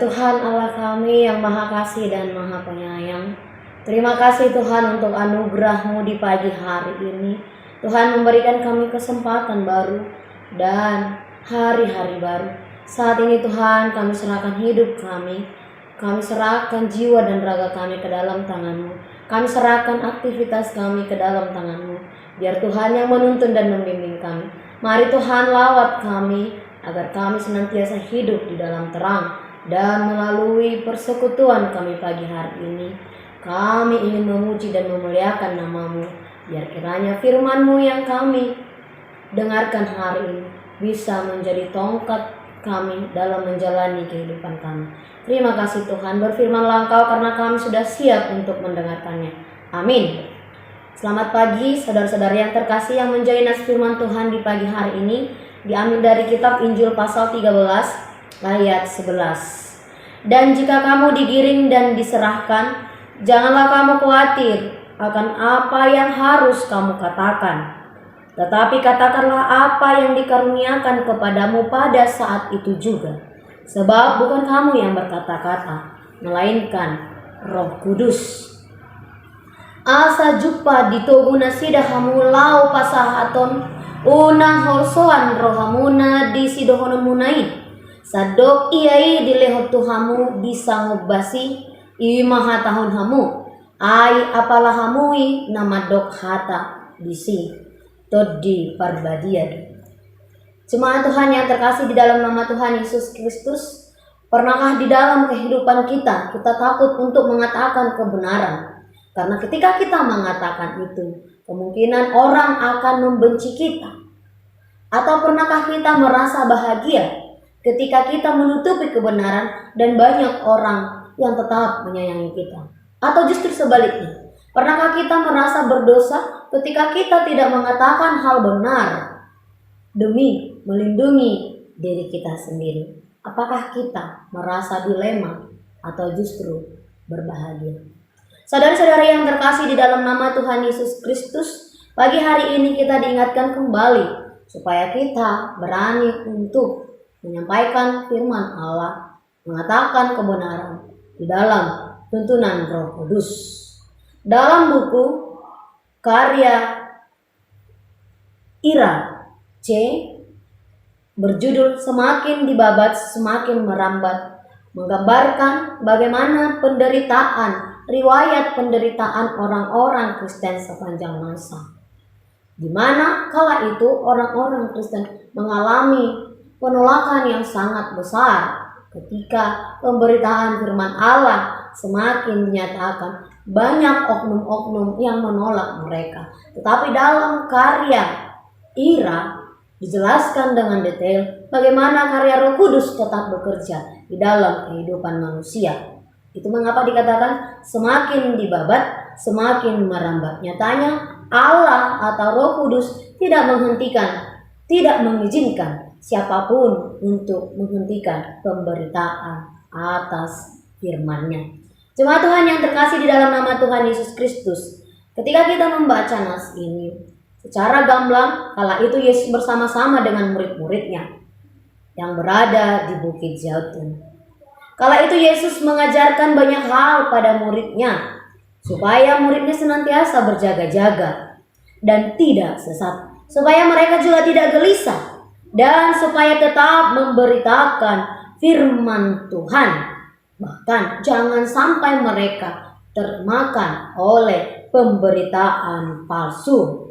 Tuhan Allah kami yang Maha Kasih dan Maha Penyayang, terima kasih Tuhan untuk anugerah-Mu di pagi hari ini. Tuhan memberikan kami kesempatan baru dan hari-hari baru. Saat ini Tuhan kami serahkan hidup kami serahkan jiwa dan raga kami ke dalam tangan-Mu. Kami serahkan aktivitas kami ke dalam tangan-Mu. Biar Tuhan yang menuntun dan membimbing kami. Mari Tuhan lawat kami agar kami senantiasa hidup di dalam terang. Dan melalui persekutuan kami pagi hari ini, kami ingin memuji dan memuliakan nama-Mu. Biar kiranya firman-Mu yang kami dengarkan hari ini bisa menjadi tongkat kami dalam menjalani kehidupan kami. Terima kasih Tuhan, berfirmanlah Engkau karena kami sudah siap untuk mendengarkannya. Amin. Selamat pagi saudara-saudari yang terkasih yang menjadi nas firman Tuhan di pagi hari ini. Diambil dari kitab Injil pasal 13 ayat 11. Dan jika kamu digiring dan diserahkan, janganlah kamu khawatir akan apa yang harus kamu katakan. Tetapi katakanlah apa yang dikaruniakan kepadamu pada saat itu juga. Sebab bukan kamu yang berkata-kata, melainkan Roh Kudus. Asa jumpa ditoguna sidahamu lau pasahaton unang holsoan rohamuna di sidohonon munai. Sadok iai dilehot tuhamu disangobasi imaha tahun hamu. Ai apalah hamui nama dok hata disi todi parbadian. Jemaat Tuhan yang terkasih di dalam nama Tuhan Yesus Kristus, pernahkah di dalam kehidupan kita takut untuk mengatakan kebenaran? Karena ketika kita mengatakan itu, kemungkinan orang akan membenci kita. Atau pernahkah kita merasa bahagia ketika kita menutupi kebenaran dan banyak orang yang tetap menyayangi kita? Atau justru sebaliknya, pernahkah kita merasa berdosa ketika kita tidak mengatakan hal benar demi melindungi diri kita sendiri? Apakah kita merasa dilema atau justru berbahagia? Saudara-saudari yang terkasih di dalam nama Tuhan Yesus Kristus, pagi hari ini kita diingatkan kembali supaya kita berani untuk menyampaikan firman Allah, mengatakan kebenaran di dalam tuntunan Roh Kudus. Dalam buku karya Ira C berjudul Semakin Dibabat Semakin Merambat, menggambarkan bagaimana riwayat penderitaan orang-orang Kristen sepanjang masa, di mana kala itu orang-orang Kristen mengalami penolakan yang sangat besar ketika pemberitaan firman Allah semakin dinyatakan. Banyak oknum-oknum yang menolak mereka. Tetapi dalam karya Ira dijelaskan dengan detail bagaimana karya Roh Kudus tetap bekerja di dalam kehidupan manusia. Itu mengapa dikatakan semakin dibabat, semakin merambat. Nyatanya Allah atau Roh Kudus tidak mengizinkan siapapun untuk menghentikan pemberitaan atas firman-Nya. Jemaat Tuhan yang terkasih di dalam nama Tuhan Yesus Kristus, ketika kita membaca nas ini secara gamblang, kala itu Yesus bersama-sama dengan murid-muridnya yang berada di Bukit Zaitun. Kala itu Yesus mengajarkan banyak hal pada muridnya supaya muridnya senantiasa berjaga-jaga dan tidak sesat, supaya mereka juga tidak gelisah, dan supaya tetap memberitakan firman Tuhan. Bahkan jangan sampai mereka termakan oleh pemberitaan palsu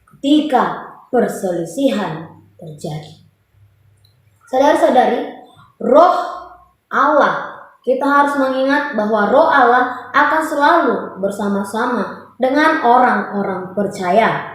ketika perselisihan terjadi. Saudara-saudari, Roh Allah, kita harus mengingat bahwa Roh Allah akan selalu bersama-sama dengan orang-orang percaya.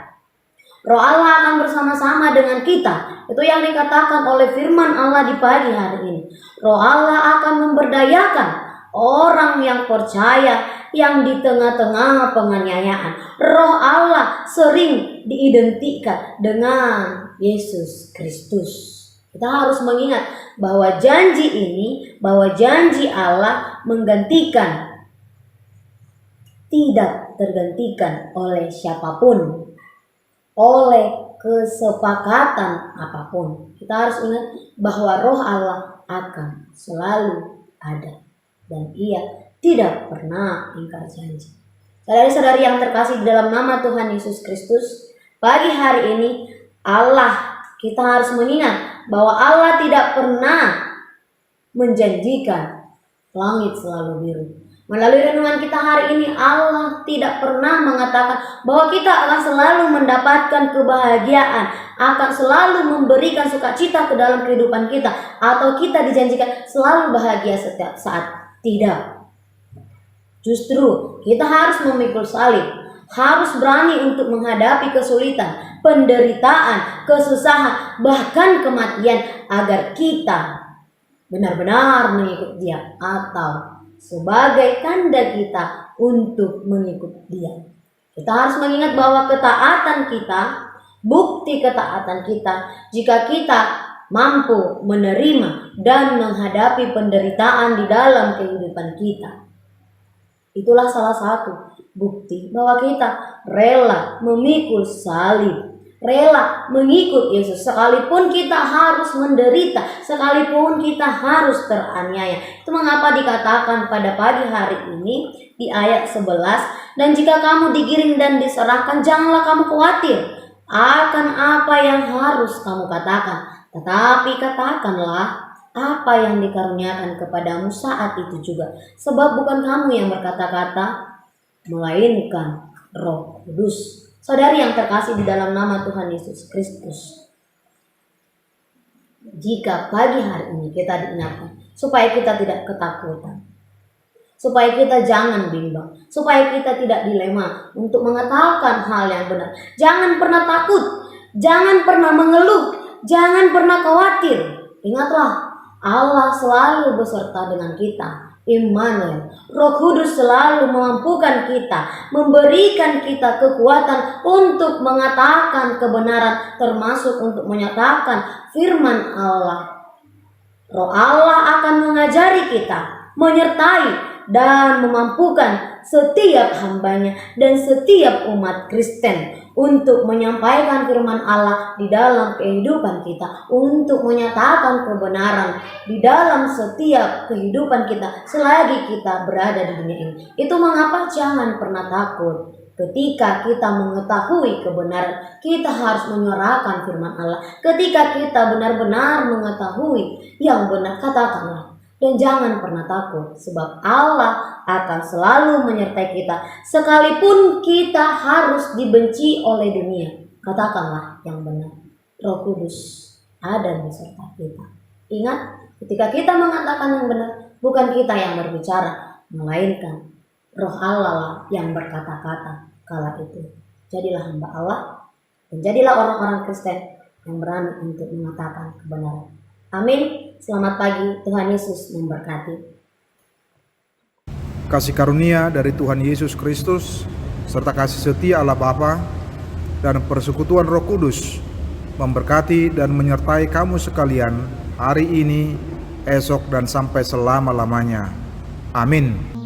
Roh Allah akan bersama-sama dengan kita. Itu yang dikatakan oleh firman Allah di pagi hari ini. Roh Allah akan memberdayakan orang yang percaya yang di tengah-tengah penganiayaan. Roh Allah sering diidentikan dengan Yesus Kristus. Kita harus mengingat bahwa janji Allah tidak tergantikan oleh siapapun, oleh kesepakatan apapun. Kita harus ingat bahwa Roh Allah akan selalu ada, dan Ia tidak pernah ingkar janji. Saudari-saudari yang terkasih di dalam nama Tuhan Yesus Kristus, pagi hari ini kita harus mengingat bahwa Allah tidak pernah menjanjikan langit selalu biru. Melalui renungan kita hari ini, Allah tidak pernah mengatakan bahwa kita akan selalu mendapatkan kebahagiaan, akan selalu memberikan sukacita ke dalam kehidupan kita, atau kita dijanjikan selalu bahagia setiap saat. Tidak. Justru kita harus memikul salib, harus berani untuk menghadapi kesulitan, penderitaan, kesusahan, bahkan kematian, agar kita benar-benar mengikut Dia, atau sebagai tanda kita untuk mengikut Dia. Kita harus mengingat bahwa ketaatan kita, bukti ketaatan kita, jika kita mampu menerima dan menghadapi penderitaan di dalam kehidupan kita. Itulah salah satu bukti bahwa kita rela memikul salib, rela mengikut Yesus, sekalipun kita harus menderita, sekalipun kita harus teraniaya. Itu mengapa dikatakan pada pagi hari ini di ayat 11, dan jika kamu digiring dan diserahkan, janganlah kamu khawatir akan apa yang harus kamu katakan, tetapi katakanlah apa yang dikaruniakan kepadamu saat itu juga, sebab bukan kamu yang berkata-kata, melainkan Roh Kudus. Saudari yang terkasih di dalam nama Tuhan Yesus Kristus, jika pagi hari ini kita diingatkan supaya kita tidak ketakutan, supaya kita jangan bimbang, supaya kita tidak dilema untuk mengatakan hal yang benar. Jangan pernah takut, jangan pernah mengeluh, jangan pernah khawatir. Ingatlah, Allah selalu beserta dengan kita. Immanuel, Roh Kudus selalu memampukan kita, memberikan kita kekuatan untuk mengatakan kebenaran, termasuk untuk menyatakan firman Allah. Roh Allah akan mengajari kita, menyertai dan memampukan setiap hambanya dan setiap umat Kristen untuk menyampaikan firman Allah di dalam kehidupan kita, untuk menyatakan kebenaran di dalam setiap kehidupan kita selagi kita berada di dunia ini. Itu mengapa jangan pernah takut. Ketika kita mengetahui kebenaran, kita harus menyuarakan firman Allah. Ketika kita benar-benar mengetahui yang benar, katakanlah. Dan jangan pernah takut, sebab Allah akan selalu menyertai kita. Sekalipun kita harus dibenci oleh dunia, katakanlah yang benar. Roh Kudus ada beserta kita. Ingat, ketika kita mengatakan yang benar, bukan kita yang berbicara, melainkan Roh Allah lah yang berkata-kata kala itu. Jadilah hamba Allah, dan jadilah orang-orang Kristen yang berani untuk mengatakan kebenaran. Amin. Selamat pagi, Tuhan Yesus memberkati. Kasih karunia dari Tuhan Yesus Kristus serta kasih setia Allah Bapa dan persekutuan Roh Kudus memberkati dan menyertai kamu sekalian hari ini, esok, dan sampai selama-lamanya. Amin.